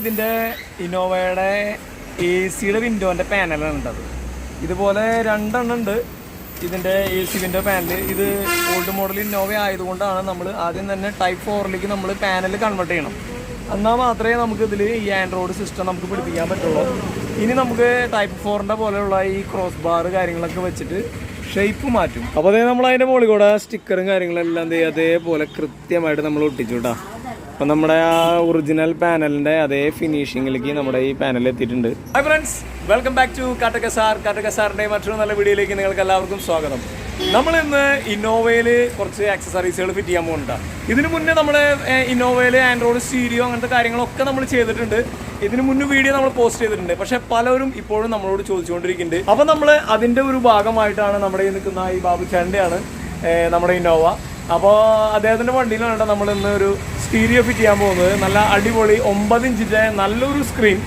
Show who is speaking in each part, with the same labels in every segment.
Speaker 1: ഇതിൻ്റെ ഇന്നോവയുടെ AC-യുടെ വിൻഡോൻ്റെ പാനലാണ് ഉണ്ടത്. ഇതുപോലെ 2 എണ്ണം ഉണ്ട് ഇതിൻ്റെ AC വിൻഡോ പാനൽ. ഇത് ഓൾഡ് മോഡൽ ഇന്നോവ ആയതുകൊണ്ടാണ് നമ്മൾ ആദ്യം തന്നെ ടൈപ്പ് 4ലേക്ക് നമ്മൾ പാനൽ കൺവേർട്ട് ചെയ്യണം. എന്നാൽ മാത്രമേ നമുക്ക് ഇതിൽ ഈ ആൻഡ്രോയിഡ് സിസ്റ്റം നമുക്ക് പിടിപ്പിക്കാൻ പറ്റുള്ളൂ. ഇനി നമുക്ക് ടൈപ്പ് 4ൻ്റെ പോലെയുള്ള ഈ ക്രോസ് ബാർ കാര്യങ്ങളൊക്കെ വെച്ചിട്ട് ഷേപ്പ് മാറ്റും. അപ്പോൾ അതേ നമ്മൾ അതിൻ്റെ മുകളിൽ കൂടെ സ്റ്റിക്കറും കാര്യങ്ങളെല്ലാം അതേപോലെ കൃത്യമായിട്ട് നമ്മൾ ഒട്ടിച്ചു കേട്ടോ. അപ്പം നമ്മുടെ ആ ഒറിജിനൽ പാനലിൻ്റെ അതേ ഫിനിഷിങ്ങിലേക്ക് നമ്മുടെ ഈ പാനൽ എത്തിയിട്ടുണ്ട്. Hi friends, welcome back to കാട്ടക്കസാറിൻ്റെ മറ്റൊരു നല്ല വീഡിയോയിലേക്ക് നിങ്ങൾക്ക് എല്ലാവർക്കും സ്വാഗതം. നമ്മൾ ഇന്ന് ഇന്നോവയിൽ കുറച്ച് ആക്സസറീസുകൾ ഫിറ്റ് ചെയ്യാൻ പോകുന്നുണ്ട്. ഇതിന് മുന്നേ നമ്മൾ ഇന്നോവയിൽ ആൻഡ്രോയിഡ് സ്റ്റീരിയോ അങ്ങനത്തെ കാര്യങ്ങളൊക്കെ നമ്മൾ ചെയ്തിട്ടുണ്ട്. ഇതിന് മുന്നേ വീഡിയോ നമ്മൾ പോസ്റ്റ് ചെയ്തിട്ടുണ്ട്. പക്ഷേ പലരും ഇപ്പോഴും നമ്മളോട് ചോദിച്ചുകൊണ്ടിരിക്കുന്നുണ്ട്. അപ്പോൾ നമ്മൾ അതിൻ്റെ ഒരു ഭാഗമായിട്ടാണ് നമ്മുടെ ഈ നിൽക്കുന്ന ഈ ബാബുച്ചാൻ്റെയാണ് നമ്മുടെ ഇന്നോവ. അപ്പോൾ അദ്ദേഹത്തിൻ്റെ വണ്ടിയിലാണ് നമ്മൾ ഇന്ന് ഒരു സ്റ്റീരിയോ ഫിറ്റ് ചെയ്യാൻ പോകുന്നത്. നല്ല അടിപൊളി 9 ഇഞ്ചിൻ്റെ നല്ലൊരു സ്ക്രീൻ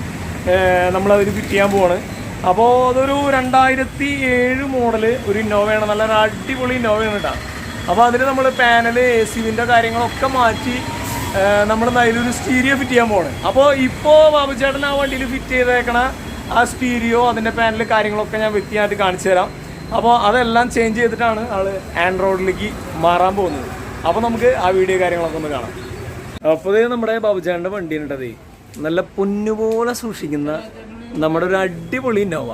Speaker 1: നമ്മളതിൽ ഫിറ്റ് ചെയ്യാൻ പോവാണ്. അപ്പോൾ അതൊരു 2007 മോഡൽ ഒരു ഇന്നോവയാണ്. നല്ലൊരു അടിപൊളി ഇന്നോവയാണ് കേട്ടോ. അപ്പോൾ അതിൽ നമ്മൾ പാനൽ AC വിൻ്റെ കാര്യങ്ങളൊക്കെ മാറ്റി നമ്മൾ അതിലൊരു സ്റ്റീരിയോ ഫിറ്റ് ചെയ്യാൻ പോവാണ്. അപ്പോൾ ഇപ്പോൾ ബാബുചേട്ടൻ ആ വണ്ടിയിൽ ഫിറ്റ് ചെയ്തേക്കണ ആ സ്റ്റീരിയോ അതിൻ്റെ പാനൽ കാര്യങ്ങളൊക്കെ ഞാൻ വ്യക്തിയായിട്ട് കാണിച്ചു തരാം. അപ്പോൾ അതെല്ലാം ചേഞ്ച് ചെയ്തിട്ടാണ് ആൾ ആൻഡ്രോയിഡിലേക്ക് മാറാൻ പോകുന്നത്. അപ്പോൾ നമുക്ക് ആ വീഡിയോ കാര്യങ്ങളൊക്കെ ഒന്ന് കാണാം. അപ്പോൾ ഇത് നമ്മുടെ ബാബുചേട്ടൻ്റെ വണ്ടിയുണ്ടത് നല്ല പൊന്നുപോലെ സൂക്ഷിക്കുന്ന നമ്മുടെ ഒരു അടിപൊളി ഇന്നോവ.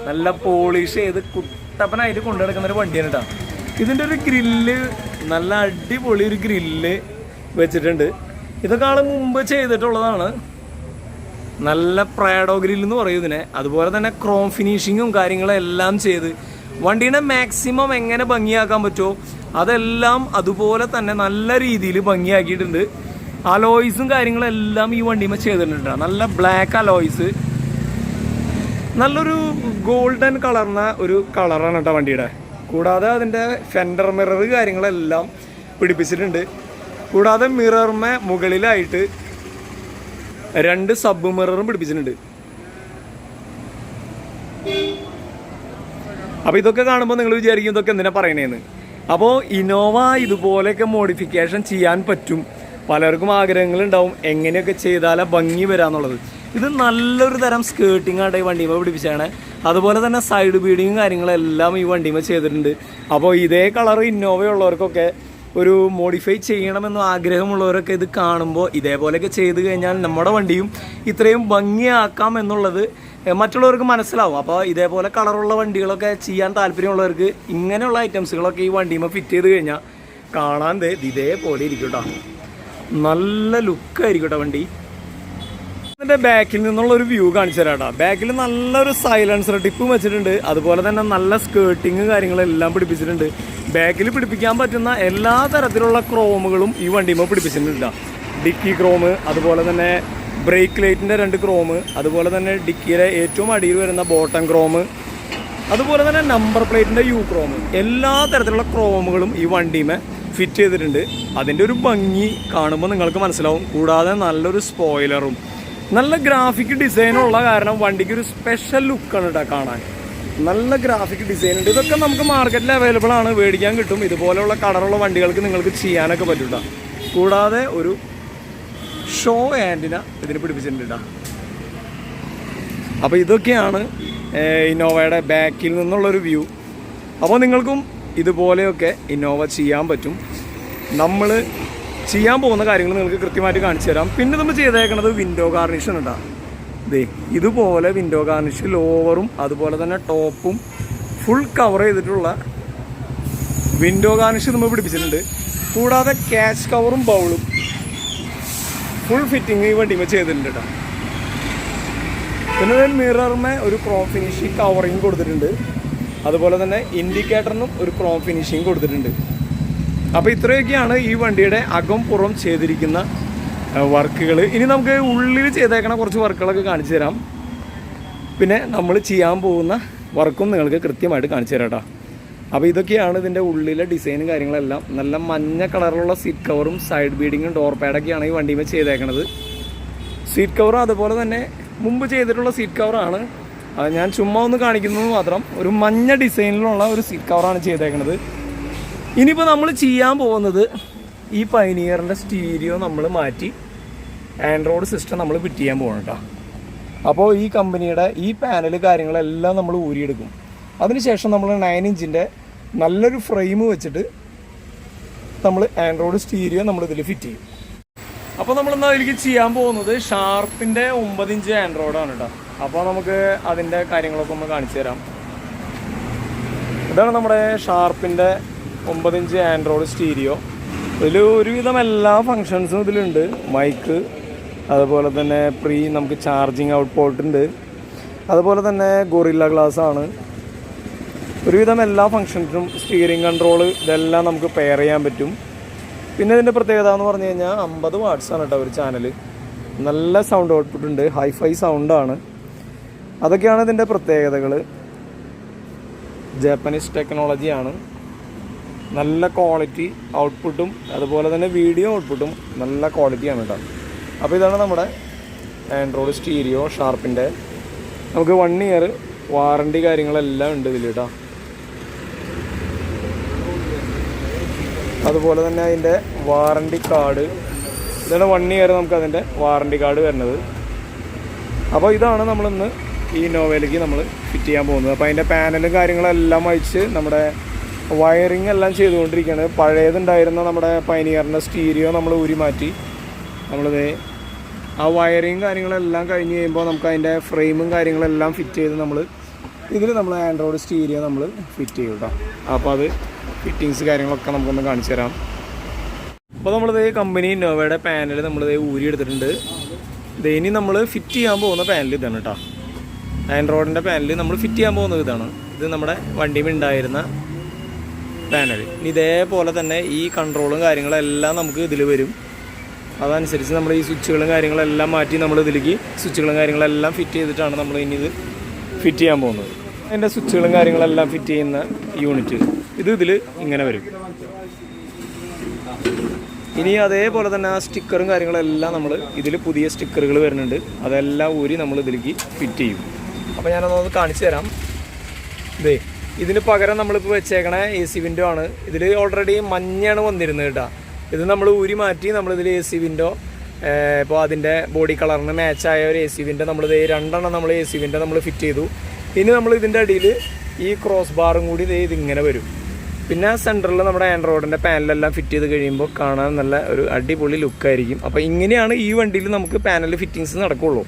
Speaker 1: നല്ല പോളിഷ് ചെയ്ത് കുട്ടപ്പനായിട്ട് കൊണ്ടുനടക്കുന്നൊരു വണ്ടിയാണ് കേട്ടോ. ഇതിൻ്റെ ഒരു ഗ്രില്ല് നല്ല അടിപൊളി ഒരു ഗ്രില്ല് വെച്ചിട്ടുണ്ട്. ഇതൊക്കെ ആൾ മുമ്പ് ചെയ്തിട്ടുള്ളതാണ്. നല്ല പ്രാഡോ ഗ്രിൽ എന്ന് പറയും ഇതിനെ. അതുപോലെ തന്നെ ക്രോം ഫിനിഷിങ്ങും കാര്യങ്ങളെല്ലാം ചെയ്ത് വണ്ടീനെ മാക്സിമം എങ്ങനെ ഭംഗിയാക്കാൻ പറ്റുമോ അതെല്ലാം അതുപോലെ തന്നെ നല്ല രീതിയിൽ ഭംഗിയാക്കിയിട്ടുണ്ട്. അലോയ്സും കാര്യങ്ങളെല്ലാം ഈ വണ്ടിമേ ചെയ്തിട്ടുണ്ട്. നല്ല ബ്ലാക്ക് അലോയ്സ്, നല്ലൊരു ഗോൾഡൻ കളർന്ന ഒരു കളറാണ് കേട്ടോ വണ്ടിയുടെ. കൂടാതെ അതിൻ്റെ ഫെൻഡർ മിറർ കാര്യങ്ങളെല്ലാം പിടിപ്പിച്ചിട്ടുണ്ട്. കൂടാതെ മിററിന് മുകളിലായിട്ട് 2 സബ് മിററും പിടിപ്പിച്ചിട്ടുണ്ട്. അപ്പോൾ ഇതൊക്കെ കാണുമ്പോൾ നിങ്ങൾ വിചാരിക്കും ഇതൊക്കെ എന്തിനാ പറയണേന്ന്. അപ്പോൾ ഇന്നോവ ഇതുപോലെയൊക്കെ മോഡിഫിക്കേഷൻ ചെയ്യാൻ പറ്റും. പലർക്കും ആഗ്രഹങ്ങളുണ്ടാവും എങ്ങനെയൊക്കെ ചെയ്താലേ ഭംഗി വരാന്നുള്ളത്. ഇത് നല്ലൊരു തരം സ്കേർട്ടിങ് ആയിട്ട് ഈ വണ്ടിമേ പിടിപ്പിച്ചാണ്. അതുപോലെ തന്നെ സൈഡ് ബീഡിങ്ങും കാര്യങ്ങളെല്ലാം ഈ വണ്ടിമേ ചെയ്തിട്ടുണ്ട്. അപ്പോൾ ഇതേ കളർ ഇന്നോവ ഉള്ളവർക്കൊക്കെ ഒരു മോഡിഫൈ ചെയ്യണമെന്ന് ആഗ്രഹമുള്ളവരൊക്കെ ഇത് കാണുമ്പോൾ ഇതേപോലെയൊക്കെ ചെയ്ത് കഴിഞ്ഞാൽ നമ്മുടെ വണ്ടിയും ഇത്രയും ഭംഗിയാക്കാം എന്നുള്ളത് മറ്റുള്ളവർക്ക് മനസ്സിലാവും. അപ്പോൾ ഇതേപോലെ കളറുള്ള വണ്ടികളൊക്കെ ചെയ്യാൻ താല്പര്യമുള്ളവർക്ക് ഇങ്ങനെയുള്ള ഐറ്റംസുകളൊക്കെ ഈ വണ്ടിമേ ഫിറ്റ് ചെയ്ത് കഴിഞ്ഞാൽ കാണാൻ ഇതേപോലെ ഇരിക്കും കേട്ടോ. നല്ല ലുക്കായിരിക്കും കേട്ടോ വണ്ടി. ഇതിൻ്റെ ബാക്കിൽ നിന്നുള്ളൊരു വ്യൂ കാണിച്ചു തരാം കേട്ടോ. ബാക്കിൽ നല്ലൊരു സൈലൻസർ ടിപ്പും വെച്ചിട്ടുണ്ട്. അതുപോലെ തന്നെ നല്ല സ്കേർട്ടിങ് കാര്യങ്ങളെല്ലാം പിടിപ്പിച്ചിട്ടുണ്ട്. ബാക്കിൽ പിടിപ്പിക്കാൻ പറ്റുന്ന എല്ലാ തരത്തിലുള്ള ക്രോമുകളും ഈ വണ്ടിമേ പിടിപ്പിച്ചിട്ടുണ്ട്. ഡിക്കി ക്രോം, അതുപോലെ തന്നെ ബ്രേക്ക് ലൈറ്റിൻ്റെ 2 ക്രോം, അതുപോലെ തന്നെ ഡിക്കിയുടെ ഏറ്റവും അടിയിൽ വരുന്ന ബോട്ടം ക്രോം, അതുപോലെ തന്നെ നമ്പർ പ്ലേറ്റിൻ്റെ U ക്രോം, എല്ലാ തരത്തിലുള്ള ക്രോമുകളും ഈ വണ്ടിമേ ഫിറ്റ് ചെയ്തിട്ടുണ്ട്. അതിൻ്റെ ഒരു ഭംഗി കാണുമ്പോൾ നിങ്ങൾക്ക് മനസ്സിലാവും. കൂടാതെ നല്ലൊരു സ്പോയിലറും നല്ല ഗ്രാഫിക് ഡിസൈനുള്ള കാരണം വണ്ടിക്ക് ഒരു സ്പെഷ്യൽ ലുക്കാണ് കേട്ടോ കാണാൻ. നല്ല ഗ്രാഫിക് ഡിസൈൻ ഉണ്ട്. ഇതൊക്കെ നമുക്ക് മാർക്കറ്റിൽ അവൈലബിൾ ആണ്, മേടിക്കാൻ കിട്ടും. ഇതുപോലെയുള്ള കളറുള്ള വണ്ടികൾക്ക് നിങ്ങൾക്ക് ചെയ്യാനൊക്കെ പറ്റും കേട്ടോ. കൂടാതെ ഒരു ഷോ ആൻറ്റിന ഇതിന് പിടിപ്പിച്ചിട്ടുണ്ട് കേട്ടോ. അപ്പോൾ ഇതൊക്കെയാണ് ഇന്നോവയുടെ ബാക്കിൽ നിന്നുള്ളൊരു വ്യൂ. അപ്പോൾ നിങ്ങൾക്കും ഇതുപോലെയൊക്കെ ഇന്നോവ ചെയ്യാൻ പറ്റും. നമ്മൾ ചെയ്യാൻ പോകുന്ന കാര്യങ്ങൾ നിങ്ങൾക്ക് കൃത്യമായിട്ട് കാണിച്ചു തരാം. പിന്നെ നമ്മൾ ചെയ്തേക്കുന്നത് വിൻഡോ ഗാർണിഷൻ ഉണ്ടാ. ഇതുപോലെ വിൻഡോ ഗാർണിഷ് ലോവറും അതുപോലെ തന്നെ ടോപ്പും ഫുൾ കവർ ചെയ്തിട്ടുള്ള വിൻഡോ ഗാർണിഷ് നമ്മൾ പിടിപ്പിച്ചിട്ടുണ്ട്. കൂടാതെ ക്യാഷ് കവറും ബൗളും ഫുൾ ഫിറ്റിങ് ഈ വണ്ടിമേ ചെയ്തിട്ടുണ്ട് കേട്ടോ. പിന്നെ മിററിന് ഒരു ക്രോം ഫിനിഷിങ് കവറിങ് കൊടുത്തിട്ടുണ്ട്. അതുപോലെ തന്നെ ഇൻഡിക്കേറ്ററിനും ഒരു ക്രോം ഫിനിഷിങ് കൊടുത്തിട്ടുണ്ട്. അപ്പോൾ ഇത്രയൊക്കെയാണ് ഈ വണ്ടിയുടെ അകം പുറം ചെയ്തിരിക്കുന്ന വർക്കുകൾ. ഇനി നമുക്ക് ഉള്ളിൽ ചെയ്തേക്കണ കുറച്ച് വർക്കുകളൊക്കെ കാണിച്ചു തരാം. പിന്നെ നമ്മൾ ചെയ്യാൻ പോകുന്ന വർക്കും നിങ്ങൾക്ക് കൃത്യമായിട്ട് കാണിച്ചു തരാം കേട്ടോ. അപ്പോൾ ഇതൊക്കെയാണ് ഇതിൻ്റെ ഉള്ളിലെ ഡിസൈനും കാര്യങ്ങളെല്ലാം. നല്ല മഞ്ഞ കളറിലുള്ള സീറ്റ് കവറും സൈഡ് ബീഡിങ്ങും ഡോർ പാഡൊക്കെയാണ് ഈ വണ്ടിമേ ചെയ്തേക്കണത്. സീറ്റ് കവറും അതുപോലെ തന്നെ മുമ്പ് ചെയ്തിട്ടുള്ള സീറ്റ് കവറാണ്. അത് ഞാൻ ചുമ്മാ ഒന്ന് കാണിക്കുന്നത് മാത്രം. ഒരു മഞ്ഞ ഡിസൈനിലുള്ള ഒരു സീറ്റ് കവറാണ് ചെയ്തേക്കണത്. ഇനിയിപ്പോൾ നമ്മൾ ചെയ്യാൻ പോകുന്നത് ഈ പൈനിയറിൻ്റെ സ്റ്റീരിയോ നമ്മൾ മാറ്റി ആൻഡ്രോയിഡ് സിസ്റ്റം നമ്മൾ ഫിറ്റ് ചെയ്യാൻ പോകണം കേട്ടോ. അപ്പോൾ ഈ കമ്പനിയുടെ ഈ പാനൽ കാര്യങ്ങളെല്ലാം നമ്മൾ ഊരിയെടുക്കും. അതിനുശേഷം നമ്മൾ 9 ഇഞ്ചിൻ്റെ നല്ലൊരു ഫ്രെയിം വെച്ചിട്ട് നമ്മൾ ആൻഡ്രോയിഡ് സ്റ്റീരിയോ നമ്മളിതിൽ ഫിറ്റ് ചെയ്യും. അപ്പോൾ നമ്മളിന്ന് അതിലേക്ക് ചെയ്യാൻ പോകുന്നത് ഷാർപ്പിൻ്റെ 9 ഇഞ്ച് ആൻഡ്രോയിഡാണ് കേട്ടോ. അപ്പോൾ നമുക്ക് അതിൻ്റെ കാര്യങ്ങളൊക്കെ ഒന്ന് കാണിച്ചു തരാം. ഇതാണ് നമ്മുടെ ഷാർപ്പിൻ്റെ 9 ഇഞ്ച് ആൻഡ്രോയിഡ് സ്റ്റീരിയോ. ഇതിൽ ഒരുവിധം എല്ലാ ഫങ്ഷൻസും ഇതിലുണ്ട്. മൈക്ക്, അതുപോലെ തന്നെ നമുക്ക് ചാർജിങ് ഔട്ട് പോർട്ട് ഉണ്ട്, അതുപോലെ തന്നെ ഗൊറില്ല ഗ്ലാസ് ആണ്. ഒരുവിധം എല്ലാ ഫങ്ഷൻസും സ്റ്റിയറിംഗ് കൺട്രോൾ ഇതെല്ലാം നമുക്ക് പെയർ ചെയ്യാൻ പറ്റും. പിന്നെ ഇതിൻ്റെ പ്രത്യേകത എന്ന് പറഞ്ഞു കഴിഞ്ഞാൽ 50 വാട്ട്സാണ് കേട്ടോ ഒരു ചാനൽ. നല്ല സൗണ്ട് ഔട്ട്പുട്ട് ഉണ്ട്, ഹൈഫൈ സൗണ്ടാണ്. അതൊക്കെയാണ് ഇതിൻ്റെ പ്രത്യേകതകൾ. ജാപ്പനീസ് ടെക്നോളജിയാണ്. നല്ല ക്വാളിറ്റി ഔട്ട്പുട്ടും അതുപോലെ തന്നെ വീഡിയോ ഔട്ട്പുട്ടും നല്ല ക്വാളിറ്റിയാണ് കേട്ടോ. അപ്പോൾ ഇതാണ് നമ്മുടെ ആൻഡ്രോയിഡ് സ്റ്റീരിയോ ഷാർപ്പിൻ്റെ. നമുക്ക് 1 ഇയർ വാറണ്ടി കാര്യങ്ങളെല്ലാം ഉണ്ട് ഇതിൽ കേട്ടോ. അതുപോലെ തന്നെ അതിൻ്റെ വാറണ്ടി കാർഡ്, ഇതാണ് 1 ഇയർ നമുക്ക് അതിൻ്റെ വാറണ്ടി കാർഡ് വരുന്നത്. അപ്പോൾ ഇതാണ് നമ്മളിന്ന് ഈ ഇന്നോവയിലേക്ക് നമ്മൾ ഫിറ്റ് ചെയ്യാൻ പോകുന്നത്. അപ്പോൾ അതിൻ്റെ പാനലും കാര്യങ്ങളെല്ലാം അയച്ച് നമ്മുടെ വയറിങ് എല്ലാം ചെയ്തുകൊണ്ടിരിക്കുകയാണ്. പഴയതുണ്ടായിരുന്ന നമ്മുടെ പൈനിയറിൻ്റെ സ്റ്റീരിയോ നമ്മൾ ഊരി മാറ്റി നമ്മളിത് ആ വയറിങ് കാര്യങ്ങളെല്ലാം കഴിഞ്ഞ് കഴിയുമ്പോൾ നമുക്ക് അതിൻ്റെ ഫ്രെയിമും കാര്യങ്ങളെല്ലാം ഫിറ്റ് ചെയ്ത് നമ്മൾ ആൻഡ്രോയിഡ് സ്റ്റീരിയോ നമ്മൾ ഫിറ്റ് ചെയ്യും കേട്ടോ. അപ്പോൾ അത് ഫിറ്റിങ്സ് കാര്യങ്ങളൊക്കെ നമുക്കൊന്ന് കാണിച്ചു തരാം. അപ്പോൾ നമ്മളിത് കമ്പനി ഇന്നോവയുടെ പാനൽ നമ്മളിത് ഊരി എടുത്തിട്ടുണ്ട്. ഇനി നമ്മൾ ഫിറ്റ് ചെയ്യാൻ പോകുന്ന പാനൽ ഇതാണ് കേട്ടോ. ആൻഡ്രോയിഡിൻ്റെ പാനൽ നമ്മൾ ഫിറ്റ് ചെയ്യാൻ പോകുന്നത് ഇതാണ്. ഇത് നമ്മുടെ വണ്ടിയിൽ ഉണ്ടായിരുന്ന പാനൽ. ഇതേപോലെ തന്നെ ഈ കൺട്രോളും കാര്യങ്ങളെല്ലാം നമുക്ക് ഇതിൽ വരും. അതനുസരിച്ച് നമ്മൾ ഈ സ്വിച്ചുകളും കാര്യങ്ങളെല്ലാം മാറ്റി നമ്മൾ ഇതിലേക്ക് സ്വിച്ചുകളും കാര്യങ്ങളെല്ലാം ഫിറ്റ് ചെയ്തിട്ടാണ് നമ്മൾ ഇനി ഇത് ഫിറ്റ് ചെയ്യാൻ പോകുന്നത്. അതിൻ്റെ സ്വിച്ചുകളും കാര്യങ്ങളെല്ലാം ഫിറ്റ് ചെയ്യുന്ന യൂണിറ്റ് ഇതിൽ ഇങ്ങനെ വരും. ഇനി അതേപോലെ തന്നെ ആ സ്റ്റിക്കറും കാര്യങ്ങളെല്ലാം നമ്മൾ ഇതിൽ പുതിയ സ്റ്റിക്കറുകൾ വരുന്നുണ്ട്. അതെല്ലാം ഊരി നമ്മൾ ഇതിലേക്ക് ഫിറ്റ് ചെയ്യും. അപ്പോൾ ഞാനതൊന്ന് കാണിച്ചു തരാം. ഇതിന് പകരം നമ്മളിപ്പോൾ വെച്ചേക്കണ AC വിൻഡോ ആണ്. ഇതിൽ ഓൾറെഡി മഞ്ഞാണ് വന്നിരുന്നത് കേട്ടോ. ഇത് നമ്മൾ ഊരി മാറ്റി നമ്മളിതിൽ AC വിൻഡോ, ഇപ്പോൾ അതിൻ്റെ ബോഡി കളറിന് മാച്ചായ ഒരു AC വിൻഡോ നമ്മളിത് 2 നമ്മൾ AC വിൻഡോ നമ്മൾ ഫിറ്റ് ചെയ്തു. ഇനി നമ്മൾ ഇതിൻ്റെ അടിയിൽ ഈ ക്രോസ് ബാറും കൂടി ഇതിങ്ങനെ വരും. പിന്നെ സെൻറ്ററിൽ നമ്മുടെ ആൻഡ്രോയിഡിൻ്റെ പാനലെല്ലാം ഫിറ്റ് ചെയ്ത് കഴിയുമ്പോൾ കാണാൻ നല്ല ഒരു അടിപൊളി ലുക്കായിരിക്കും. അപ്പോൾ ഇങ്ങനെയാണ് ഈ വണ്ടിയിൽ നമുക്ക് പാനൽ ഫിറ്റിങ്സ് നടക്കുള്ളൂ.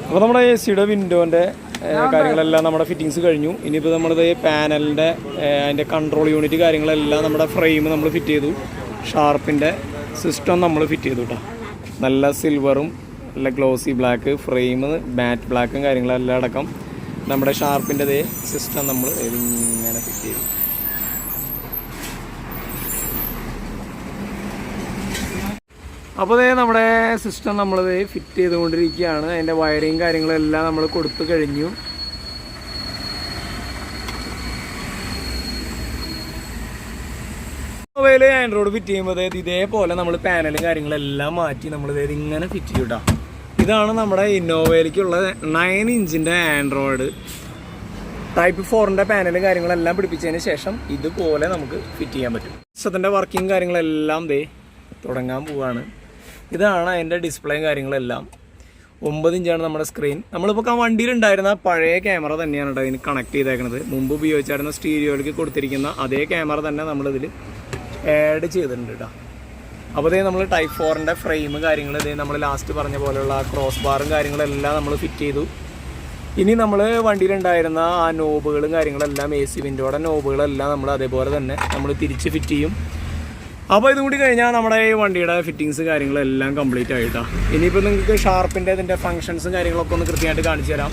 Speaker 1: അപ്പോൾ നമ്മുടെ AC വിൻഡോൻ്റെ കാര്യങ്ങളെല്ലാം നമ്മുടെ ഫിറ്റിങ്സ് കഴിഞ്ഞു. ഇനിയിപ്പോൾ നമ്മളിത് പാനലിൻ്റെ അതിൻ്റെ കൺട്രോൾ യൂണിറ്റ് കാര്യങ്ങളെല്ലാം നമ്മുടെ ഫ്രെയിം നമ്മൾ ഫിറ്റ് ചെയ്തു. ഷാർപ്പിൻ്റെ സിസ്റ്റം നമ്മൾ ഫിറ്റ് ചെയ്തു കേട്ടോ. നല്ല സിൽവറും നല്ല ഗ്ലോസി ബ്ലാക്ക് ഫ്രെയിം, മാറ്റ് ബ്ലാക്കും കാര്യങ്ങളെല്ലാം അടക്കം നമ്മുടെ ഷാർപ്പിൻ്റെ സിസ്റ്റം നമ്മൾ ഇങ്ങനെ ഫിറ്റ് ചെയ്തു. അപ്പോൾ നമ്മുടെ സിസ്റ്റം നമ്മളിത് ഫിറ്റ് ചെയ്തുകൊണ്ടിരിക്കുകയാണ്. അതിൻ്റെ വയറിങ് കാര്യങ്ങളെല്ലാം നമ്മൾ കൊടുത്തു കഴിഞ്ഞു. മൊബൈൽ ആൻഡ്രോയിഡ് ഫിറ്റ് ചെയ്യുമ്പോൾ ഇതേപോലെ നമ്മൾ പാനലും കാര്യങ്ങളെല്ലാം മാറ്റി നമ്മളിത് ഇങ്ങനെ ഫിറ്റ് ചെയ്യും കേട്ടോ. ഇതാണ് നമ്മുടെ ഇന്നോവയിലേക്കുള്ള 9 ഇഞ്ചിൻ്റെ ആൻഡ്രോയിഡ് Type 4ൻ്റെ പാനലും കാര്യങ്ങളെല്ലാം പിടിപ്പിച്ചതിന് ശേഷം ഇതുപോലെ നമുക്ക് ഫിറ്റ് ചെയ്യാൻ പറ്റും. സിസ്റ്റത്തിൻ്റെ വർക്കിംഗ് കാര്യങ്ങളെല്ലാം തുടങ്ങാൻ പോവുകയാണ്. ഇതാണ് അതിൻ്റെ ഡിസ്പ്ലേയും കാര്യങ്ങളെല്ലാം. 9 ഇഞ്ചാണ് നമ്മുടെ സ്ക്രീൻ. നമ്മളിപ്പോൾ വണ്ടിയിലുണ്ടായിരുന്ന പഴയ ക്യാമറ തന്നെയാണ് കേട്ടോ ഇതിന് കണക്ട് ചെയ്തേക്കുന്നത്. മുമ്പ് ഉപയോഗിച്ചായിരുന്ന സ്റ്റീരിയോയിലേക്ക് കൊടുത്തിരിക്കുന്ന അതേ ക്യാമറ തന്നെ നമ്മളിതിൽ ആഡ് ചെയ്തിട്ടുണ്ട് കേട്ടോ. അപ്പോൾ നമ്മൾ Type 4ൻ്റെ ഫ്രെയിം കാര്യങ്ങൾ നമ്മൾ ലാസ്റ്റ് പറഞ്ഞ പോലെയുള്ള ക്രോസ് ബാറും കാര്യങ്ങളെല്ലാം നമ്മൾ ഫിറ്റ് ചെയ്തു. ഇനി നമ്മൾ വണ്ടിയിലുണ്ടായിരുന്ന ആ നോബുകളും കാര്യങ്ങളെല്ലാം AC വിൻഡോയുടെ നോബുകളെല്ലാം നമ്മൾ അതേപോലെ തന്നെ നമ്മൾ തിരിച്ച് ഫിറ്റ് ചെയ്യും. അപ്പോൾ ഇതും കൂടി കഴിഞ്ഞാൽ നമ്മുടെ ഈ വണ്ടിയുടെ ഫിറ്റിങ്സ് കാര്യങ്ങളെല്ലാം കംപ്ലീറ്റ് ആയിട്ടാണ്. ഇനിയിപ്പോൾ നിങ്ങൾക്ക് ഷാർപ്പിൻ്റെ ഇതിൻ്റെ ഫങ്ഷൻസും കാര്യങ്ങളൊക്കെ ഒന്ന് കൃത്യമായിട്ട് കാണിച്ചു തരാം.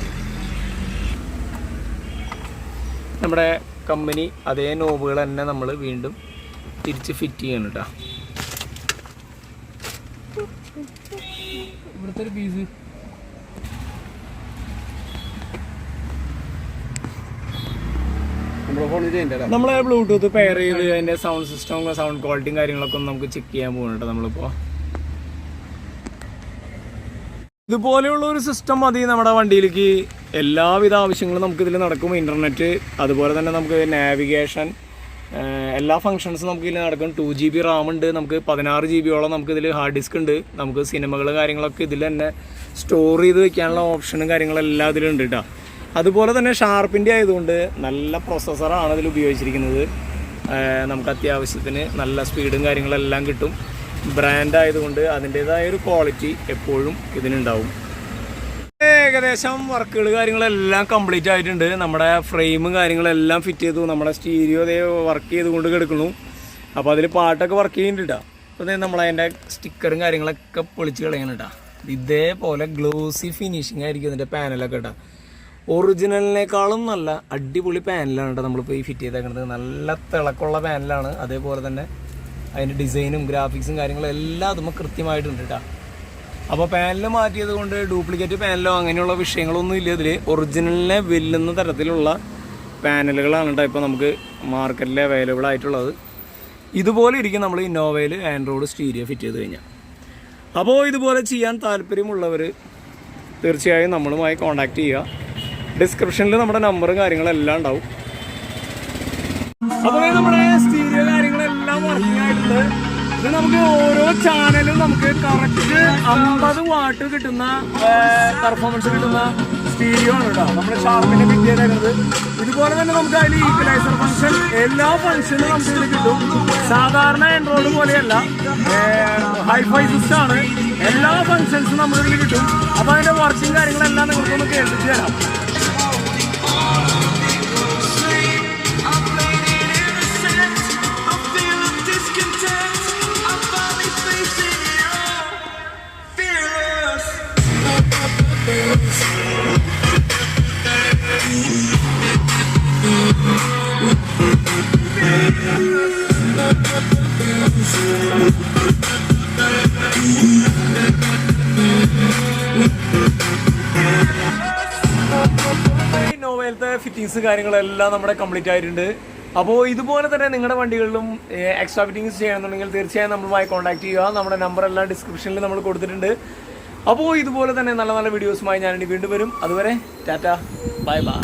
Speaker 1: നമ്മുടെ കമ്പനി അതേ നോബുകൾ തന്നെ നമ്മൾ വീണ്ടും തിരിച്ച് ഫിറ്റ് ചെയ്യണം കേട്ടോ. ഇവിടുത്തെ ഒരു പീസ് നമ്മളെ ബ്ലൂടൂത്ത് പെയർ ചെയ്ത് അതിൻ്റെ സൗണ്ട് സിസ്റ്റം സൗണ്ട് ക്വാളിറ്റിയും കാര്യങ്ങളൊക്കെ ഒന്ന് നമുക്ക് ചെക്ക് ചെയ്യാൻ പോകുന്നുണ്ട്. നമ്മളിപ്പോൾ ഇതുപോലെയുള്ള ഒരു സിസ്റ്റം മതി നമ്മുടെ വണ്ടിയിലേക്ക്. എല്ലാവിധ ആവശ്യങ്ങളും നമുക്കിതിൽ നടക്കും. ഇൻ്റർനെറ്റ്, അതുപോലെ തന്നെ നമുക്ക് നാവിഗേഷൻ, എല്ലാ ഫങ്ഷൻസും നമുക്ക് ഇതിൽ നടക്കും. 2 GB റാം ഉണ്ട്, നമുക്ക് 16 GB നമുക്കിതിൽ ഹാർഡ് ഡിസ്ക് ഉണ്ട്, നമുക്ക് സിനിമകൾ കാര്യങ്ങളൊക്കെ ഇതിൽ തന്നെ സ്റ്റോർ ചെയ്ത് വെക്കാനുള്ള ഓപ്ഷനും കാര്യങ്ങളെല്ലാം ഇതിലുണ്ട് കേട്ടോ. അതുപോലെ തന്നെ ഷാർപ്പിൻ്റെ ആയതുകൊണ്ട് നല്ല പ്രോസസ്സറാണ് ഇതിൽ ഉപയോഗിച്ചിരിക്കുന്നത്. നമുക്ക് അത്യാവശ്യത്തിന് നല്ല സ്പീഡും കാര്യങ്ങളെല്ലാം കിട്ടും. ബ്രാൻഡ് ആയതുകൊണ്ട് അതിൻ്റേതായ ഒരു ക്വാളിറ്റി എപ്പോഴും ഇതിനുണ്ടാവും. ഏകദേശം വർക്കുകൾ കാര്യങ്ങളെല്ലാം കംപ്ലീറ്റ് ആയിട്ടുണ്ട്. നമ്മുടെ ഫ്രെയിമും കാര്യങ്ങളെല്ലാം ഫിറ്റ് ചെയ്തു. നമ്മുടെ സ്റ്റീരിയോ അതേ വർക്ക് ചെയ്തുകൊണ്ട് കിടക്കുന്നു. അപ്പോൾ അതിൽ പാട്ടൊക്കെ വർക്ക് ചെയ്യുന്നുണ്ട് കേട്ടോ. അപ്പോൾ നമ്മളതിൻ്റെ സ്റ്റിക്കറും കാര്യങ്ങളൊക്കെ പൊളിച്ച് കളയണം കേട്ടോ. ഇതേപോലെ ഗ്ലോസി ഫിനിഷിങ് ആയിരിക്കും ഇതിൻ്റെ പാനലൊക്കെ കേട്ടോ. ഒറിജിനലിനേക്കാളും നല്ല അടിപൊളി പാനലാണ് കേട്ടോ നമ്മളിപ്പോൾ ഈ ഫിറ്റ് ചെയ്തേക്കുന്നത്. നല്ല തിളക്കമുള്ള പാനലാണ്. അതേപോലെ തന്നെ അതിൻ്റെ ഡിസൈനും ഗ്രാഫിക്സും കാര്യങ്ങളും എല്ലാം അതുമ്പോൾ കൃത്യമായിട്ടുണ്ട് കേട്ടോ. അപ്പോൾ പാനൽ മാറ്റിയത് കൊണ്ട് ഡ്യൂപ്ലിക്കേറ്റ് പാനലോ അങ്ങനെയുള്ള വിഷയങ്ങളൊന്നും ഇല്ല. ഇതിൽ ഒറിജിനലിനെ വെല്ലുന്ന തരത്തിലുള്ള പാനലുകളാണ് കേട്ടോ ഇപ്പോൾ നമുക്ക് മാർക്കറ്റിൽ അവൈലബിൾ ആയിട്ടുള്ളത്. ഇതുപോലെ ഇരിക്കും നമ്മൾ ഇന്നോവയിൽ ആൻഡ്രോയിഡ് സ്റ്റീരിയോ ഫിറ്റ് ചെയ്ത് കഴിഞ്ഞാൽ. അപ്പോൾ ഇതുപോലെ ചെയ്യാൻ താല്പര്യമുള്ളവർ തീർച്ചയായും നമ്മളുമായി കോൺടാക്റ്റ് ചെയ്യുക. ഡിസ്ക്രിപ്ഷനിൽ നമ്മുടെ നമ്പറും കാര്യങ്ങളെല്ലാം ഉണ്ടാവും. അപ്പോൾ നമ്മുടെ സ്റ്റീരിയോ കാര്യങ്ങളെല്ലാം വർക്കിംഗ് ആയിട്ടുണ്ട്. ഇത് നമുക്ക് ഓരോ ചാനലും നമുക്ക് കറക്റ്റ് 50 വാട്ട് കിട്ടുന്ന പെർഫോമൻസ് കിട്ടുന്ന സ്റ്റീരിയോ ആണ് കേട്ടോ നമ്മുടെ ഷാർപ്പിന്റെ ഫിറ്റ് ചെയ്തേക്കുന്നത്. ഇതുപോലെ തന്നെ നമുക്ക് അതിൽ ഈക്വലൈസർ ഫംഗ്ഷൻ എല്ലാ ഫംഗ്ഷനും നമുക്ക് ഇതിൽ കിട്ടും. സാധാരണ ആൻഡ്രോയിഡ് പോലെയല്ല, ഹൈഫൈ സിസ്റ്റം ആണ്. എല്ലാ ഫംഗ്ഷൻസും നമ്മുടെ ഇതിൽ കിട്ടും. അപ്പോൾ അതിന്റെ വർക്കിംഗ് കാര്യങ്ങളെല്ലാം നിങ്ങൾക്കൊന്ന് കേൾപ്പിച്ച് തരാം. ഇന്നോവയിലത്തെ ഫിറ്റിങ്സ് കാര്യങ്ങളെല്ലാം നമ്മുടെ കംപ്ലീറ്റ് ആയിട്ടുണ്ട്. അപ്പോൾ ഇതുപോലെ തന്നെ നിങ്ങളുടെ വണ്ടികളിലും എക്സ്ട്രാ ഫിറ്റിങ്സ് ചെയ്യണമെന്നുണ്ടെങ്കിൽ തീർച്ചയായും നമ്മളുമായി കോൺടാക്ട് ചെയ്യുക. നമ്മുടെ നമ്പർ എല്ലാം ഡിസ്ക്രിപ്ഷനിൽ നമ്മൾ കൊടുത്തിട്ടുണ്ട്. അപ്പോൾ ഇതുപോലെ തന്നെ നല്ല നല്ല വീഡിയോസുമായി ഞാനിനി വീണ്ടും വരും. അതുവരെ ടാറ്റ, ബൈ ബൈ.